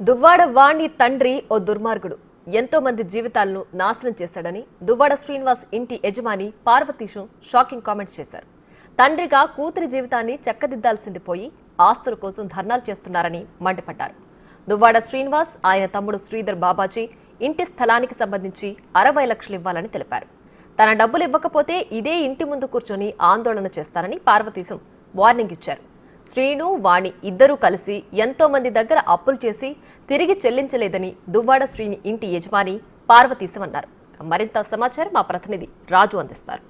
దువ్వాడ వాణి తండ్రి ఓ దుర్మార్గుడు ఎంతో మంది జీవితాలను నాశనం చేశాడని దువ్వాడ శ్రీనివాస్ ఇంటి యజమాని పార్వతీశం షాకింగ్ కామెంట్స్ చేశారు. తండ్రిగా కూతురి జీవితాన్ని చక్కదిద్దాల్సింది పోయి ఆస్తుల కోసం ధర్నాలు చేస్తున్నారని మండిపడ్డారు. దువ్వాడ శ్రీనివాస్ ఆయన తమ్ముడు శ్రీధర్ బాబాజీ ఇంటి స్థలానికి సంబంధించి 60 లక్షలు ఇవ్వాలని తెలిపారు. తన డబ్బులు ఇవ్వకపోతే ఇదే ఇంటి ముందు కూర్చొని ఆందోళన చేస్తారని పార్వతీశం వార్నింగ్ ఇచ్చారు. శ్రీను వాణి ఇద్దరూ కలిసి ఎంతో మంది దగ్గర అప్పులు చేసి తిరిగి చెల్లించలేదని దువ్వాడ శ్రీని ఇంటి యజమాని పార్వతీశం అన్నారు. మరింత సమాచారం మా ప్రతినిధి రాజు అందిస్తారు.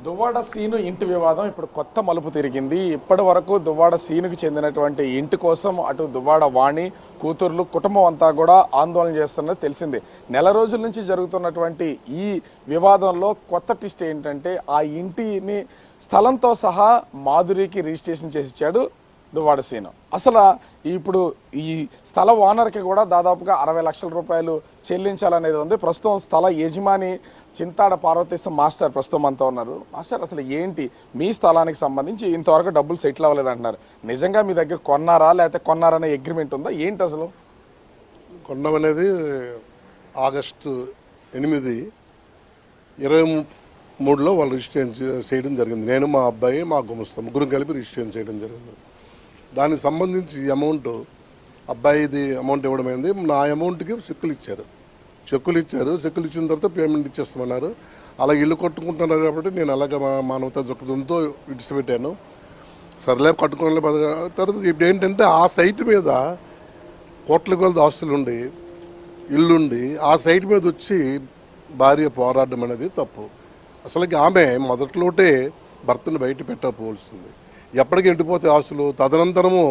దువ్వాడ సీను ఇంటి వివాదం ఇప్పుడు కొత్త మలుపు తిరిగింది. ఇప్పటి వరకు దువ్వాడ సీనుకు చెందినటువంటి ఇంటి కోసం అటు దువ్వాడ వాణి కూతుర్లు కుటుంబం అంతా కూడా ఆందోళన చేస్తున్నది తెలిసింది. నెల రోజుల నుంచి జరుగుతున్నటువంటి ఈ వివాదంలో కొత్త ట్విస్ట్ ఏంటంటే ఆ ఇంటిని స్థలంతో సహా మాధురికి రిజిస్ట్రేషన్ చేసి ఇచ్చాడు దువ్వాడ సీను. అసలు ఇప్పుడు ఈ స్థల ఓనర్కి కూడా దాదాపుగా 60 లక్షల రూపాయలు చెల్లించాలనేది ఉంది. ప్రస్తుతం స్థల యజమాని చింతాడ పార్వతీశం మాస్టర్ ప్రస్తుతం అంతా ఉన్నారు. మాస్టర్, అసలు ఏంటి మీ స్థలానికి సంబంధించి ఇంతవరకు డబ్బులు సెటిల్ అవ్వలేదు అంటున్నారు. నిజంగా మీ దగ్గర కొన్నారా లేకపోతే కొన్నారనే అగ్రిమెంట్ ఉందా ఏంటి? అసలు కొన్నామనేది ఆగస్టు 8, 2023లో వాళ్ళు రిజిస్ట్రేషన్ చేయడం జరిగింది. నేను మా అబ్బాయి మా గుమస్తా ముగ్గురు కలిపి రిజిస్ట్రేషన్ చేయడం జరిగింది. దానికి సంబంధించి అమౌంట్ అబ్బాయిది అమౌంట్ ఇవ్వడమైంది. నా అమౌంట్కి చెక్కులు ఇచ్చారు. చెక్కులు ఇచ్చిన తర్వాత పేమెంట్ ఇచ్చేస్తామన్నారు. అలా ఇల్లు కట్టుకుంటున్నారు కాబట్టి నేను అలాగే మానవతా దృక్పథంతో విడిచిపెట్టాను. సర్లే కట్టుకోలే. తర్వాత ఇప్పుడు ఏంటంటే ఆ సైట్ మీద కోట్ల కొలది ఆస్తులుండి ఇల్లుండి ఆ సైట్ మీద వచ్చి భార్య పోరాడడం అనేది తప్పు. అసలుకి ఆమె మొదట్లోటే భర్తను బయట పెట్టకపోవలసింది. ఎప్పటికీ ఎండిపోతే ఆస్తులు తదనంతరము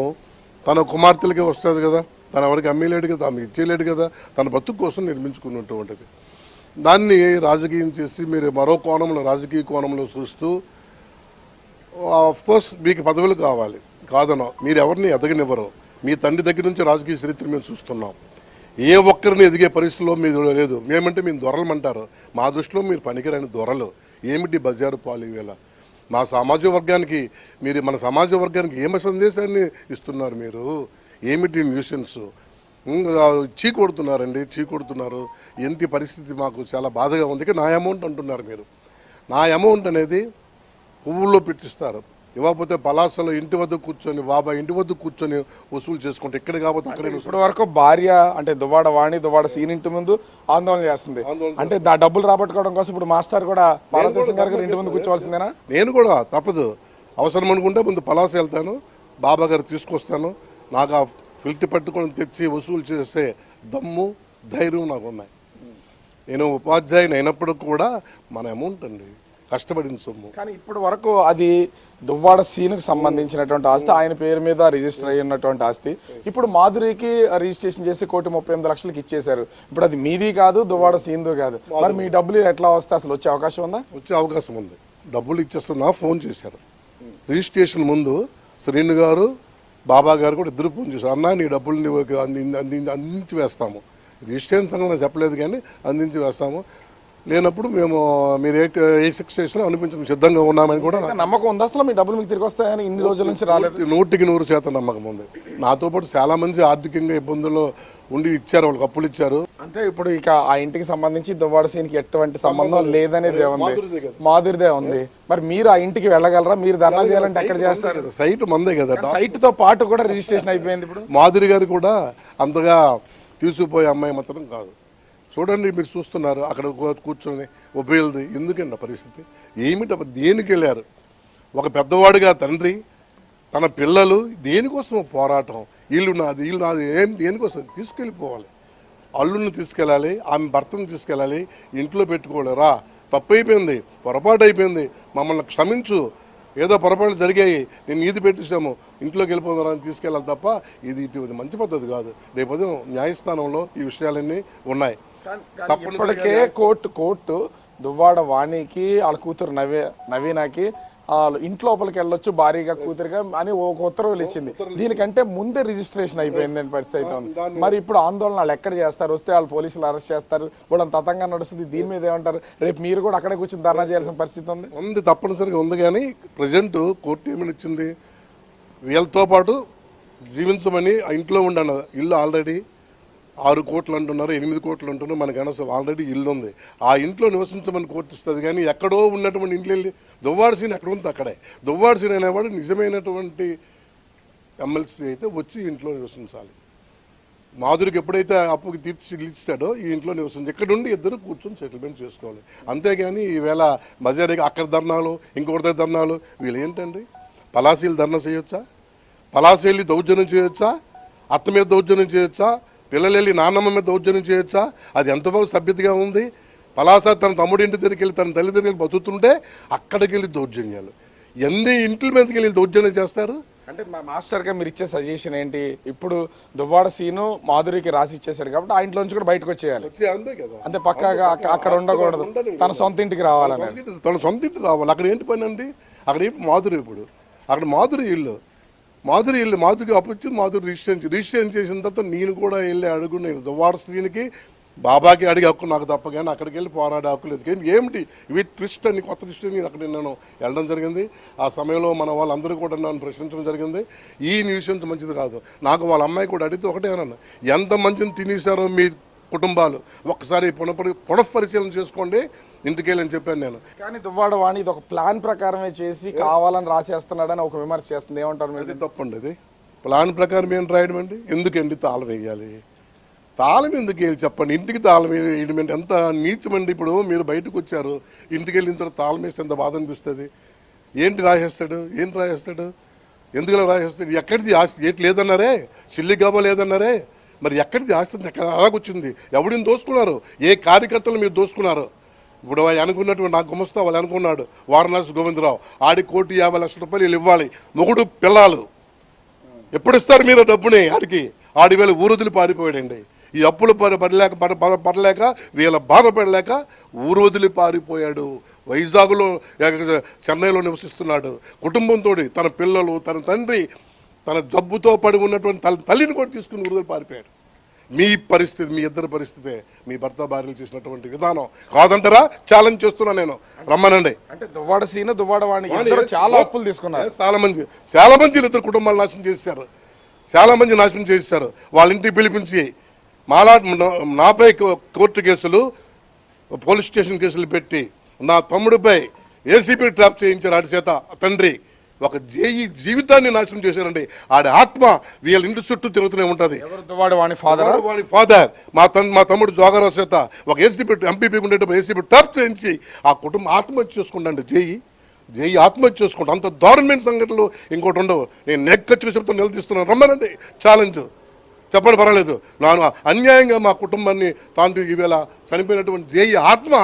తన కుమార్తెలకి వస్తుంది కదా, తన ఎవరికి అమ్మేలేడు కదా, ఆమె ఇచ్చేయలేడు కదా, తన బతుకు కోసం నిర్మించుకున్నటువంటిది. దాన్ని రాజకీయం చేసి మీరు మరో కోణంలో రాజకీయ కోణంలో చూస్తూ కోర్స్ మీకు పదవులు కావాలి కాదనో, మీరు ఎవరిని ఎదగనివ్వరు. మీ తండ్రి దగ్గర నుంచి రాజకీయ చరిత్ర మేము చూస్తున్నాం. ఏ ఒక్కరిని ఎదిగే పరిస్థితిలో మీరు లేదు. మేమంటే మేము దొరలమంటారు. మా దృష్టిలో మీరు పనికిరాని దొరలు. ఏమిటి బజారు పాలు వేళ మా సామాజిక వర్గానికి మీరు మన సమాజ వర్గానికి ఏమి సందేశాన్ని ఇస్తున్నారు? మీరు ఏమిటి న్యూసెన్స్ చీకొడుతున్నారండి, చీకొడుతున్నారు. ఏంటి పరిస్థితి మాకు చాలా బాధగా ఉంది. నా అమౌంట్ అంటున్నారు మీరు. నా అమౌంట్ అనేది పువ్వుల్లో పెట్టిస్తారు. ఇవ్వకపోతే పలాసలో ఇంటి వద్ద కూర్చొని బాబాయ్ ఇంటి వద్ద కూర్చొని వసూలు చేసుకుంటే ఇక్కడ కాకపోతే అక్కడ. ఇప్పటి వరకు భార్య అంటే దువ్వాడ వాణి దువ్వాడ సీన్ ఇంటి ముందు ఆందోళన చేస్తుంది. అంటే డబ్బులు రాబట్టుకోవడం కోసం ఇప్పుడు మాస్టర్ కూడా పార్వతీశం గారి ఇంటి ముందు కూర్చోవాల్సిందేనా? నేను కూడా తప్పదు. అవసరం అనుకుంటే ముందు పలాస వెళ్తాను, బాబా గారు తీసుకొస్తాను. నాకు ఆ ఫిల్టర్ పట్టుకొని తెచ్చి వసూలు చేసే దమ్ము ధైర్యం నాకు ఉన్నాయి. నేను ఉపాధ్యాయుని అయినప్పుడు కూడా మన అమౌంట్ అండి, కష్టపడిన సొమ్ము. కానీ ఇప్పటి వరకు అది దువ్వాడ సీనుకు సంబంధించినటువంటి ఆస్తి, ఆయన పేరు మీద రిజిస్టర్ అయినటువంటి ఆస్తి. ఇప్పుడు మాధురికి రిజిస్ట్రేషన్ చేసి 1,38,00,000 ఇచ్చేశారు. ఇప్పుడు అది మీది కాదు, దువ్వాడ సీన్దు కాదు. మరి మీ డబ్బులు ఎట్లా వస్తే అసలు వచ్చే అవకాశం ఉందా? వచ్చే అవకాశం ఉంది. డబ్బులు ఇచ్చేస్తున్నా ఫోన్ చేశారు. రిజిస్ట్రేషన్ ముందు శ్రీను గారు బాబా గారు కూడా ఇద్దరు ఫోన్ చేశారు. అన్నా నీ డబ్బులు అందించి వేస్తాము. రిజిస్ట్రేషన్ సంగతి చెప్పలేదు కానీ అందించి వేస్తాము. లేనప్పుడు మేము మీరు ఏ శిక్ష చేసినా అనిపించడం సిద్ధంగా ఉన్నామని కూడా నమ్మకం ఉంది. అసలు మీ డబ్బులు మీకు తిరిగి వస్తాయని ఇన్ని రోజుల నుంచి రాలేదు. 100% నమ్మకం ఉంది. నాతో పాటు చాలా మంది ఆర్థికంగా ఇబ్బందుల్లో ఉండి ఇచ్చారు, వాళ్ళకి అప్పులు ఇచ్చారు. అంటే ఇప్పుడు ఇక ఆ ఇంటికి సంబంధించి దువ్వాడ సీన్కి ఎటువంటి సంబంధం లేదనేది మాధురిదే ఉంది. మరి మీరు ఆ ఇంటికి వెళ్ళగలరా? మీరు ధర్నా చేయాలంటే ఎక్కడ చేస్తారు? సైట్ మందే కదా. సైట్ తో పాటు కూడా రిజిస్ట్రేషన్ అయిపోయింది. ఇప్పుడు మాధురి గారు కూడా అంతగా తీసుకుపోయే అమ్మాయి మాత్రం కాదు. చూడండి, మీరు చూస్తున్నారు అక్కడ కూర్చొని ఉపయోగది. ఎందుకండి పరిస్థితి ఏమిటి? దేనికి వెళ్ళారు? ఒక పెద్దవాడుగా తండ్రి తన పిల్లలు దేనికోసం పోరాటం. ఇల్లు నాది ఏం దేనికోసం తీసుకెళ్ళిపోవాలి. అల్లుని తీసుకెళ్ళాలి, ఆమె భర్తను తీసుకెళ్ళాలి, ఇంట్లో పెట్టుకోలేరా? తప్పు అయిపోయింది, పొరపాటు అయిపోయింది, మమ్మల్ని క్షమించు, ఏదో పొరపాట్లు జరిగాయి, నేను ఈది పెట్టిస్తాము, ఇంట్లోకి వెళ్ళిపోతారా అని తీసుకెళ్ళాలి తప్ప ఇది మంచి పద్ధతి కాదు. రేపు న్యాయస్థానంలో ఈ విషయాలన్నీ ఉన్నాయి. ఇప్పటికే కోర్టు దువ్వాడ వాణికి వాళ్ళ కూతురు నవీనాకి ఇంట్లోపలికి వెళ్ళొచ్చు భారీగా కూతురుగా అని ఒక ఉత్తర్వులు ఇచ్చింది. దీనికంటే ముందే రిజిస్ట్రేషన్ అయిపోయింది అని పరిస్థితి అయితే ఉంది. మరి ఇప్పుడు ఆందోళన వాళ్ళు ఎక్కడ చేస్తారు? వస్తే వాళ్ళు పోలీసులు అరెస్ట్ చేస్తారు, వాళ్ళని తతంగా నడుస్తుంది. దీని మీద ఏమంటారు? రేపు మీరు కూడా అక్కడే కూర్చొని ధర్నా చేయాల్సిన పరిస్థితి ఉంది. తప్పనిసరిగా ఉంది. కానీ ప్రజెంట్ కోర్టు ఏమని ఇచ్చింది? వీళ్ళతో పాటు జీవించమని ఆ ఇంట్లో ఉండను ఇల్లు ఆల్రెడీ 6 కోట్లు అంటున్నారు, 8 కోట్లు అంటున్నారు, మనకి అనవసరం. ఆల్రెడీ ఇల్లు ఉంది, ఆ ఇంట్లో నివసించమని కోర్టిస్తుంది. కానీ ఎక్కడో ఉన్నటువంటి ఇంట్లో వెళ్ళి దువ్వాడ సీన్ ఎక్కడ ఉంది అక్కడే. దువ్వాడ సీన్ అనేవాడు నిజమైనటువంటి ఎమ్మెల్సీ అయితే వచ్చి ఇంట్లో నివసించాలి. మాధురికి ఎప్పుడైతే అప్పుకి తీర్చిచ్చాడో ఈ ఇంట్లో నివసించి ఇక్కడ ఉండి ఇద్దరు కూర్చొని సెటిల్మెంట్ చేసుకోవాలి. అంతేగాని ఈవేళ మజారికి అక్కడ ధర్నాలు, ఇంకొకటి ధర్నాలు, వీళ్ళు ఏంటండి? పలాసీలు ధర్నా చేయొచ్చా? పలాసీ వెళ్ళి దౌర్జన్యం చేయొచ్చా? అత్త మీద దౌర్జన్యం చేయొచ్చా? పిల్లలు వెళ్ళి నాన్నమ్మ మీద దౌర్జన్యం చేయొచ్చా? అది ఎంతవరకు సభ్యతగా ఉంది? పలాస తన తమ్ముడి ఇంటి దగ్గరికి వెళ్ళి తన తల్లి దగ్గరికి బతుకుతుంటే అక్కడికి వెళ్ళి దౌర్జన్యాలు. ఎన్ని ఇంటి మీదకి వెళ్ళి దౌర్జన్యం చేస్తారు? అంటే మా మాస్టర్గా మీరు ఇచ్చే సజెషన్ ఏంటి? ఇప్పుడు దువ్వాడ సీను మాధురికి రాసి ఇచ్చేసాడు కాబట్టి ఆ ఇంట్లోంచి కూడా బయటకు వచ్చేయాలి. అంతే కదా, అంటే పక్కాగా అక్కడ ఉండకూడదు, తన సొంత ఇంటికి రావాలని. తన సొంత ఇంటికి రావాలి. అక్కడ ఏంటి పని అండి? అక్కడ ఏంటి మాధురి? ఇప్పుడు అక్కడ మాధురి ఇల్లు మాధురికి అప్పించి మాధురి రిజిస్ట్రేషన్ చేసిన తర్వాత నేను కూడా వెళ్ళి అడుగు. నేను దువ్వాడ శ్రీనికి బాబాకి అడిగే హక్కు నాకు తప్ప కానీ అక్కడికి వెళ్ళి పోరాడే హక్కు లేదు. కానీ ఏమిటి ఇవి ట్విస్ట్ అని, కొత్త ట్విస్ట్ అని అక్కడ నేను వెళ్ళడం జరిగింది. ఆ సమయంలో మన వాళ్ళందరూ కూడా నన్ను ప్రశ్నించడం జరిగింది. ఈ న్యూస్ మంచిది కాదు. నాకు వాళ్ళ అమ్మాయి కూడా అడిగితే ఒకటే అన్న, ఎంత మంచిని తినేశారో మీ కుటుంబాలు ఒక్కసారి పునఃపరిశీలన చేసుకోండి ఇంటికి వెళ్ళని చెప్పాను నేను. కానీ దువ్వాడ వాణి ఇది ఒక ప్లాన్ ప్రకారమే చేసి కావాలని రాసేస్తున్నాడని ఒక విమర్శ చేస్తుంది. ఏమంటారు మీరు? అది తప్పండి. అది ప్లాన్ ప్రకారం ఏం రాయడం అండి? ఎందుకండి తాళం వేయాలి? తాళం ఎందుకు వేయాలి చెప్పండి? ఇంటికి తాళం వేయడం అంటే ఎంత నీచమండి. ఇప్పుడు మీరు బయటకు వచ్చారు, ఇంటికి వెళ్ళిన తర్వాత తాళం వేస్తే ఎంత బాధ అనిపిస్తుంది. ఏంటి రాసేస్తాడు? ఎందుకు రాసేస్తాడు? ఎక్కడిది ఆస్తి? ఏంటి లేదన్నారే, సిల్లిగాబా లేదన్నారే, మరి ఎక్కడిది ఆస్తి? ఎక్కడ అలాగొచ్చింది? ఎవడిని దోసుకున్నారు? ఏ కార్యకర్తలు మీరు దోసుకున్నారు? ఇప్పుడు అనుకున్నటువంటి నాకు గుమస్తా వాళ్ళు అనుకున్నాడు వారణాసి గోవిందరావు, ఆడి 1,50,00,000 వీళ్ళు ఇవ్వాలి, మొగుడు పిల్లలు. ఎప్పుడు ఇస్తారు మీరు డబ్బుని? ఆడికి వేళ ఊరొదిలి పారిపోయాడండి. ఈ అప్పులు పడలేక వీళ్ళ బాధపడలేక ఊరొదిలి పారిపోయాడు. వైజాగ్లో, చెన్నైలో నివసిస్తున్నాడు కుటుంబంతో. తన పిల్లలు, తన తండ్రి, తన జబ్బుతో పడి ఉన్నటువంటి తల్లిని కూడా తీసుకుని ఊరొదిలి పారిపోయాడు. మీ పరిస్థితి, మీ ఇద్దరి పరిస్థితే మీ భర్త భార్యలు చేసినటువంటి విధానం కాదంటారా? ఛాలెంజ్ చేస్తున్నా నేను, రమ్మనండి. అంటే దువ్వాడ సీను దువ్వాడ వాణి ఇద్దరు చాలా అప్పులు తీసుకున్నారు. చాలా మంది ఇద్దరు కుటుంబాలు నాశనం చేశారు. వాళ్ళ ఇంటికి పిలిపించి నాపై కోర్టు కేసులు, పోలీస్ స్టేషన్ కేసులు పెట్టి నా తమ్ముడిపై ఏసీపీ ట్రాప్ చేయించారు. ఆడి చేత తండ్రి ఒక జీవితాన్ని నాశనం చేశారండి. ఆడి ఆత్మ వీళ్ళ ఇంటి చుట్టూ తిరుగుతూనే ఉంటుంది. ఫాదర్ మా తమ్ముడు జోగారావు చేత ఒక ఏసీపీ ఎంపీపీ ఉండేటప్పుడు ఏసీపీ ట్రాప్ చేయించి ఆ కుటుంబం ఆత్మహత్య చేసుకుంటాండి. జేఈ ఆత్మహత్య చేసుకుంటా. అంత దారుణమైన సంఘటనలు ఇంకోటి ఉండవు. నేను నెక్కచ్చుగా చెప్తూ నిలదీస్తున్నాను, రమ్మనండి. ఛాలెంజ్ చెప్పండి, పర్వాలేదు. నేను అన్యాయంగా మా కుటుంబాన్ని తాండ్రికి ఈవేళ చనిపోయినటువంటి జేఈ ఆత్మ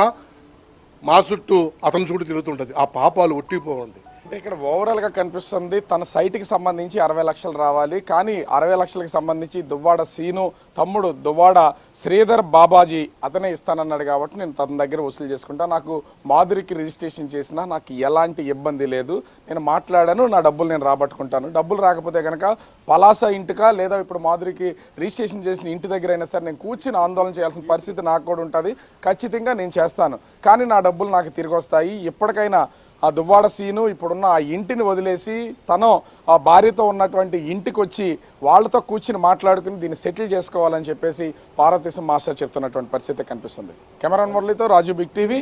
మా చుట్టూ అతని చుట్టూ తిరుగుతుంటుంది. ఆ పాపాలు ఒట్టిపోవండి. అంటే ఇక్కడ ఓవరాల్ గా కనిపిస్తుంది తన సైట్కి సంబంధించి 60 లక్షలు రావాలి. కానీ 60 లక్షలకు సంబంధించి దువ్వాడ సీను తమ్ముడు దువ్వాడ శ్రీధర్ బాబాజీ అతనే ఇస్తానన్నాడు కాబట్టి నేను తన దగ్గర వసూలు చేసుకుంటా. నాకు మాధురికి రిజిస్ట్రేషన్ చేసినా నాకు ఎలాంటి ఇబ్బంది లేదు. నేను మాట్లాడాను, నా డబ్బులు నేను రాబట్టుకుంటాను. డబ్బులు రాకపోతే కనుక పలాస ఇంటికా లేదా ఇప్పుడు మాధురికి రిజిస్ట్రేషన్ చేసిన ఇంటి దగ్గర అయినా సరే నేను కూర్చుని ఆందోళన చేయాల్సిన పరిస్థితి నాకు కూడా ఉంటుంది. ఖచ్చితంగా నేను చేస్తాను. కానీ నా డబ్బులు నాకు తిరిగి వస్తాయి. ఇప్పటికైనా ఆ దువ్వాడ సీను ఇప్పుడున్న ఆ ఇంటిని వదిలేసి తను ఆ భార్యతో ఉన్నటువంటి ఇంటికి వచ్చి వాళ్ళతో కూర్చుని మాట్లాడుకుని దీన్ని సెటిల్ చేసుకోవాలని చెప్పేసి పార్వతీశం మాస్టర్ చెప్తున్నటువంటి పరిస్థితి కనిపిస్తుంది. కెమెరాన్ మురళితో రాజు, బిగ్ టీవీ.